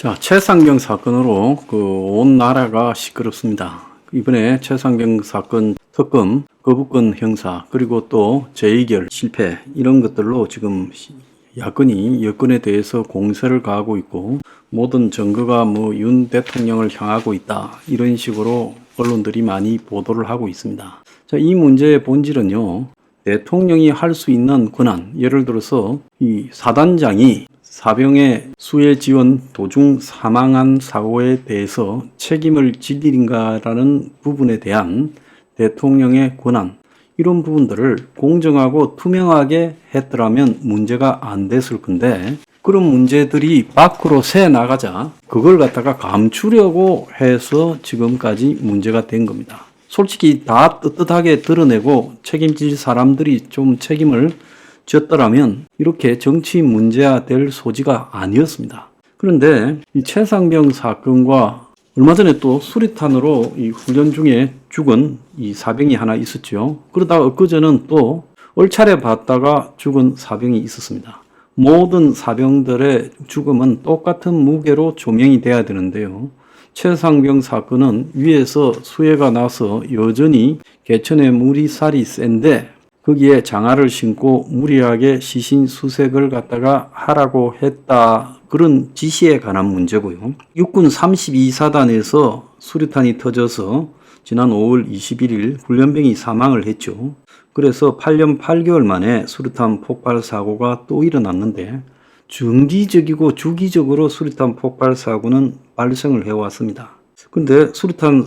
자, 최상병 사건으로 온 나라가 시끄럽습니다. 이번에 최상병 사건 특검, 거부권 형사, 그리고 또 재의결 실패 이런 것들로 지금 야권이 여권에 대해서 공세를 가하고 있고 모든 증거가 윤 대통령을 향하고 있다 이런 식으로 언론들이 많이 보도를 하고 있습니다. 자, 이 문제의 본질은요, 대통령이 할 수 있는 권한, 예를 들어서 이 사단장이 사병의 수해 지원 도중 사망한 사고에 대해서 책임을 질 일인가라는 부분에 대한 대통령의 권한, 이런 부분들을 공정하고 투명하게 했더라면 문제가 안 됐을 건데, 그런 문제들이 밖으로 새 나가자 그걸 갖다가 감추려고 해서 지금까지 문제가 된 겁니다. 솔직히 다 떳떳하게 드러내고 책임질 사람들이 좀 책임을 졌더라면 이렇게 정치 문제가 될 소지가 아니었습니다. 그런데 이 최상병 사건과 얼마 전에 또 수리탄으로 이 훈련 중에 죽은 이 사병이 하나 있었죠. 그러다가 엊그제는 또 얼차례 봤다가 죽은 사병이 있었습니다. 모든 사병들의 죽음은 똑같은 무게로 조명이 돼야 되는데요. 최상병 사건은 위에서 수해가 나서 여전히 개천에 물이 살이 센데 거기에 장화를 신고 무리하게 시신 수색을 갖다가 하라고 했다, 그런 지시에 관한 문제고요. 육군 32사단에서 수류탄이 터져서 지난 5월 21일 훈련병이 사망을 했죠. 그래서 8년 8개월 만에 수류탄 폭발 사고가 또 일어났는데 정기적이고 주기적으로 수류탄 폭발 사고는 발생을 해왔습니다. 그런데 수류탄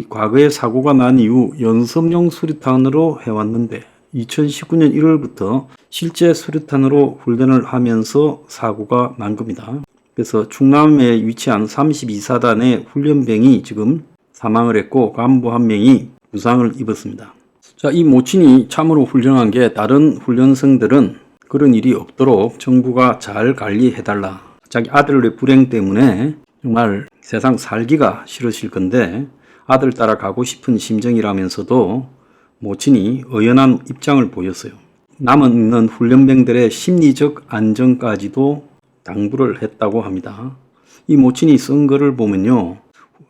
과거에 사고가 난 이후 연습용 수류탄으로 해왔는데 2019년 1월부터 실제 수류탄으로 훈련을 하면서 사고가 난 겁니다. 그래서 충남에 위치한 32사단의 훈련병이 지금 사망을 했고 간부 한 명이 부상을 입었습니다. 자, 이 모친이 참으로 훌륭한 게 다른 훈련생들은 그런 일이 없도록 정부가 잘 관리해달라. 자기 아들의 불행 때문에 정말 세상 살기가 싫으실 건데 아들 따라 가고 싶은 심정이라면서도 모친이 의연한 입장을 보였어요. 남은 훈련병들의 심리적 안정까지도 당부를 했다고 합니다. 이 모친이 쓴 글을 보면요,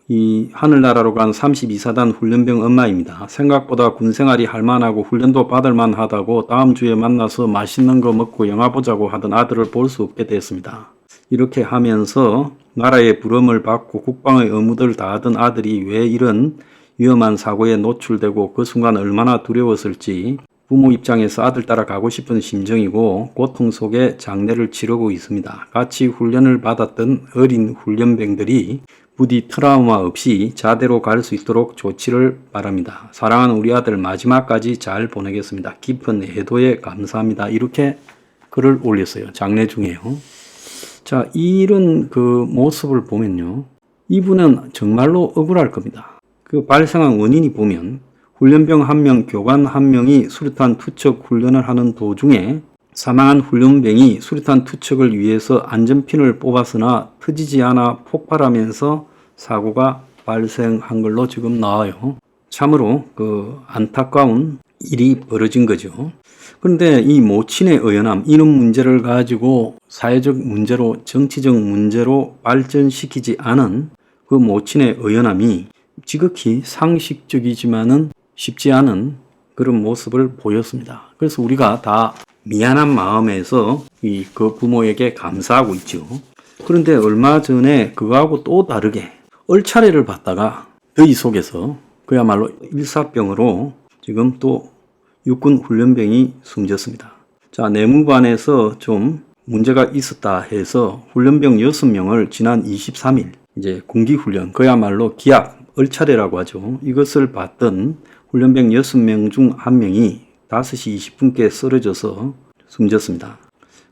이 하늘나라로 간 32사단 훈련병 엄마입니다. 생각보다 군생활이 할만하고 훈련도 받을만 하다고 다음 주에 만나서 맛있는 거 먹고 영화 보자고 하던 아들을 볼 수 없게 됐습니다. 이렇게 하면서 나라의 부름을 받고 국방의 의무를 다하던 아들이 왜 이런 위험한 사고에 노출되고 그 순간 얼마나 두려웠을지 부모 입장에서 아들 따라 가고 싶은 심정이고 고통 속에 장례를 치르고 있습니다. 같이 훈련을 받았던 어린 훈련병들이 부디 트라우마 없이 자대로 갈 수 있도록 조치를 바랍니다. 사랑하는 우리 아들 마지막까지 잘 보내겠습니다. 깊은 애도에 감사합니다. 이렇게 글을 올렸어요. 장례 중에요. 자, 이런 모습을 보면요, 이분은 정말로 억울할 겁니다. 그 발생한 원인이 보면 훈련병 한 명, 교관 한 명이 수류탄 투척 훈련을 하는 도중에 사망한 훈련병이 수류탄 투척을 위해서 안전핀을 뽑았으나 터지지 않아 폭발하면서 사고가 발생한 걸로 지금 나와요. 참으로 안타까운 일이 벌어진 거죠. 그런데 이 모친의 의연함, 이런 문제를 가지고 사회적 문제로, 정치적 문제로 발전시키지 않은 그 모친의 의연함이 지극히 상식적이지만은 쉽지 않은 그런 모습을 보였습니다. 그래서 우리가 다 미안한 마음에서 그 부모에게 감사하고 있죠. 그런데 얼마 전에 그거하고 또 다르게 얼차례를 받다가 더위 속에서 그야말로 일사병으로 지금 또 육군 훈련병이 숨졌습니다. 자, 내무반에서 좀 문제가 있었다 해서 훈련병 6명을 지난 23일 이제 군기훈련, 그야말로 기합 얼차례라고 하죠. 이것을 받던 훈련병 6명 중 1명이 5시 20분께 쓰러져서 숨졌습니다.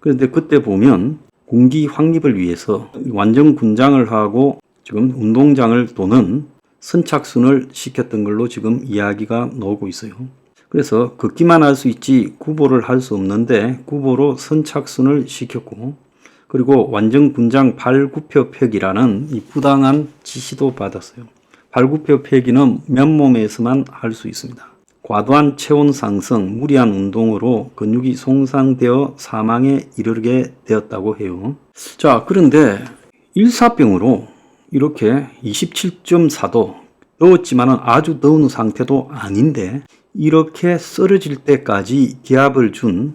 그런데 그때 보면 군기 확립을 위해서 완전 군장을 하고 지금 운동장을 도는 선착순을 시켰던 걸로 지금 이야기가 나오고 있어요. 그래서 걷기만 할 수 있지 구보를 할 수 없는데 구보로 선착순을 시켰고, 그리고 완전 군장 발굽혀 펴기라는 이 부당한 지시도 받았어요. 발굽혀 펴기는 맨몸에서만 할 수 있습니다. 과도한 체온 상승, 무리한 운동으로 근육이 손상되어 사망에 이르게 되었다고 해요. 자, 그런데 일사병으로 이렇게 27.4도 더웠지만은 아주 더운 상태도 아닌데 이렇게 쓰러질 때까지 기합을 준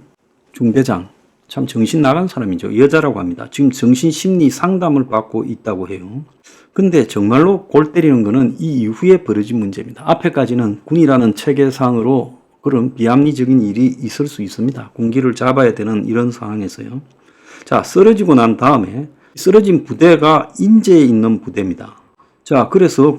중대장, 참 정신 나간 사람이죠. 여자라고 합니다. 지금 정신심리 상담을 받고 있다고 해요. 근데 정말로 골 때리는 거는 이 이후에 벌어진 문제입니다. 앞에까지는 군이라는 체계상으로 그런 비합리적인 일이 있을 수 있습니다. 군기를 잡아야 되는 이런 상황에서요. 자, 쓰러지고 난 다음에 쓰러진 부대가 인제에 있는 부대입니다. 자, 그래서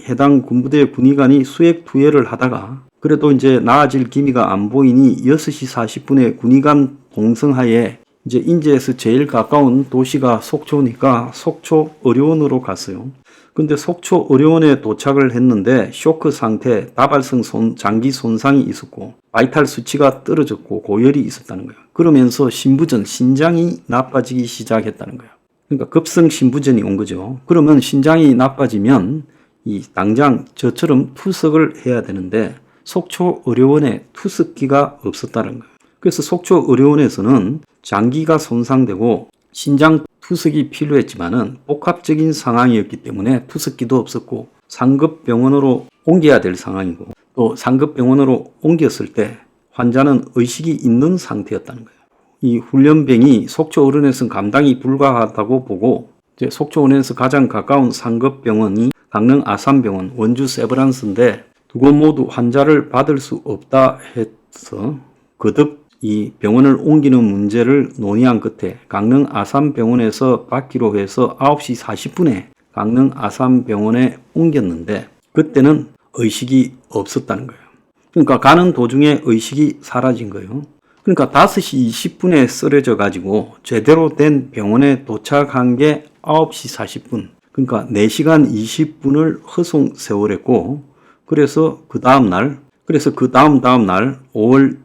해당 군부대 군의관이 수액 투여를 하다가 그래도 이제 나아질 기미가 안 보이니 6시 40분에 군의관 동성하에 이제 인제에서 제일 가까운 도시가 속초니까 속초 의료원으로 갔어요. 근데 속초 의료원에 도착을 했는데 쇼크 상태, 다발성 장기 손상이 있었고 바이탈 수치가 떨어졌고 고열이 있었다는 거예요. 그러면서 신부전, 신장이 나빠지기 시작했다는 거예요. 그러니까 급성 신부전이 온 거죠. 그러면 신장이 나빠지면 이 당장 저처럼 투석을 해야 되는데 속초 의료원에 투석기가 없었다는 거예요. 그래서 속초 의료원에서는 장기가 손상되고 신장 투석이 필요했지만은 복합적인 상황이었기 때문에 투석기도 없었고 상급병원으로 옮겨야 될 상황이고 또 상급병원으로 옮겼을 때 환자는 의식이 있는 상태였다는 거예요. 이 훈련병이 속초 의료원에서는 감당이 불가하다고 보고 이제 속초 의료원에서 가장 가까운 상급병원이 강릉 아산병원, 원주 세브란스인데 두 곳 모두 환자를 받을 수 없다 해서 거듭 이 병원을 옮기는 문제를 논의한 끝에 강릉 아산병원에서 받기로 해서 9시 40분에 강릉 아산병원에 옮겼는데 그때는 의식이 없었다는 거예요. 그러니까 가는 도중에 의식이 사라진 거예요. 그러니까 5시 20분에 쓰러져 가지고 제대로 된 병원에 도착한 게 9시 40분. 그러니까 4시간 20분을 허송 세월했고 그래서 그 다음 날 5월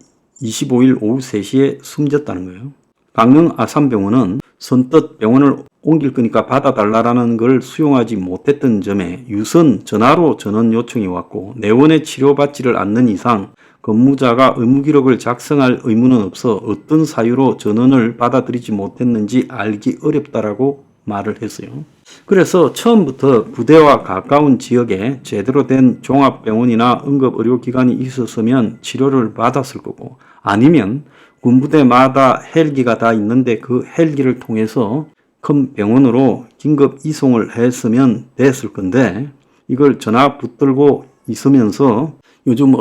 25일 오후 3시에 숨졌다는 거예요. 강릉 아산병원은 선뜻 병원을 옮길 거니까 받아달라는 걸 수용하지 못했던 점에 유선 전화로 전원 요청이 왔고 내원에 치료받지를 않는 이상 근무자가 의무기록을 작성할 의무는 없어 어떤 사유로 전원을 받아들이지 못했는지 알기 어렵다라고 말을 했어요. 그래서 처음부터 부대와 가까운 지역에 제대로 된 종합병원이나 응급의료기관이 있었으면 치료를 받았을 거고 아니면 군부대마다 헬기가 다 있는데 그 헬기를 통해서 큰 병원으로 긴급 이송을 했으면 됐을 건데 이걸 전화 붙들고 있으면서 요즘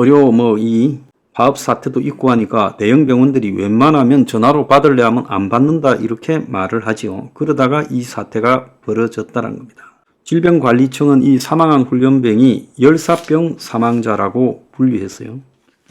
이 파업 사태도 있고 하니까 대형 병원들이 웬만하면 전화로 받으려 하면 안 받는다 이렇게 말을 하지요. 그러다가 이 사태가 벌어졌다는 겁니다. 질병관리청은 이 사망한 훈련병이 열사병 사망자라고 분류했어요.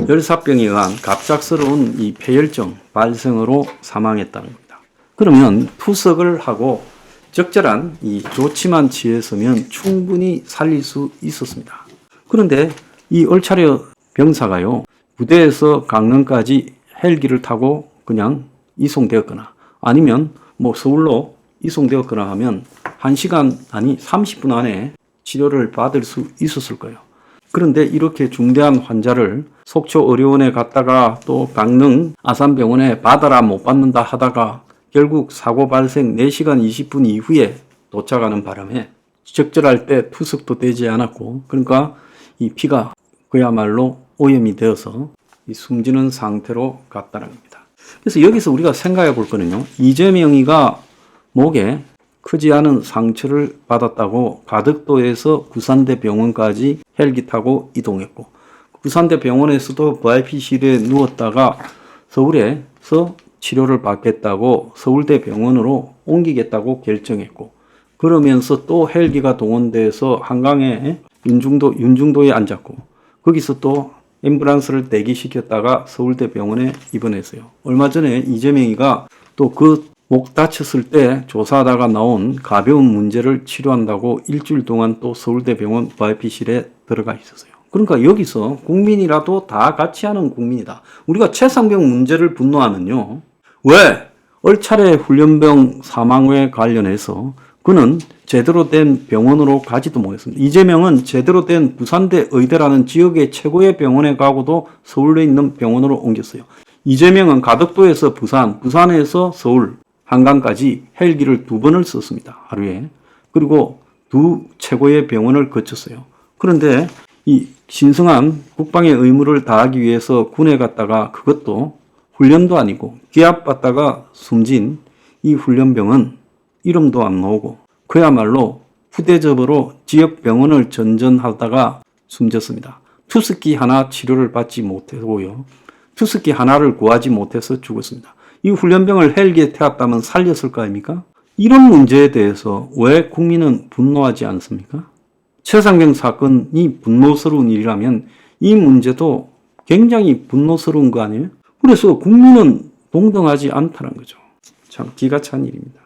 열사병에 의한 갑작스러운 이 폐혈증 발생으로 사망했다는 겁니다. 그러면 투석을 하고 적절한 이 조치만 취했으면 충분히 살릴 수 있었습니다. 그런데 이 얼차려 병사가요. 부대에서 강릉까지 헬기를 타고 그냥 이송되었거나 아니면 서울로 이송되었거나 하면 1시간 아니 30분 안에 치료를 받을 수 있었을 거예요. 그런데 이렇게 중대한 환자를 속초 의료원에 갔다가 또 강릉 아산병원에 받아라 못 받는다 하다가 결국 사고 발생 4시간 20분 이후에 도착하는 바람에 적절할 때 투석도 되지 않았고 그러니까 이 피가 그야말로 오염이 되어서 숨지는 상태로 갔다는 겁니다. 그래서 여기서 우리가 생각해 볼 거는요. 이재명이가 목에 크지 않은 상처를 받았다고 가덕도에서 구산대 병원까지 헬기 타고 이동했고 구산대 병원에서도 VIP실에 누웠다가 서울에서 치료를 받겠다고 서울대 병원으로 옮기겠다고 결정했고 그러면서 또 헬기가 동원돼서 한강에 윤중도에 앉았고 거기서 또 앰뷸런스를 대기시켰다가 서울대 병원에 입원했어요. 얼마 전에 이재명이가 또 그 목 다쳤을 때 조사하다가 나온 가벼운 문제를 치료한다고 일주일 동안 또 서울대 병원 VIP실에 들어가 있었어요. 그러니까 여기서 국민이라도 다 같이 하는 국민이다. 우리가 최상병 문제를 분노하면요. 왜? 얼차례 훈련병 사망에 관련해서 그는 제대로 된 병원으로 가지도 못했습니다. 이재명은 제대로 된 부산대 의대라는 지역의 최고의 병원에 가고도 서울에 있는 병원으로 옮겼어요. 이재명은 가덕도에서 부산, 부산에서 서울, 한강까지 헬기를 2번을 썼습니다. 하루에. 그리고 2 최고의 병원을 거쳤어요. 그런데 이 신성한 국방의 의무를 다하기 위해서 군에 갔다가 그것도 훈련도 아니고 기합받다가 숨진 이 훈련병은 이름도 안 나오고 그야말로 후대접으로 지역병원을 전전하다가 숨졌습니다. 투스키 하나 치료를 받지 못하고요. 투스키 하나를 구하지 못해서 죽었습니다. 이 훈련병을 헬기에 태웠다면 살렸을 거 아닙니까? 이런 문제에 대해서 왜 국민은 분노하지 않습니까? 최상병 사건이 분노스러운 일이라면 이 문제도 굉장히 분노스러운 거 아니에요? 그래서 국민은 동등하지 않다는 거죠. 참 기가 찬 일입니다.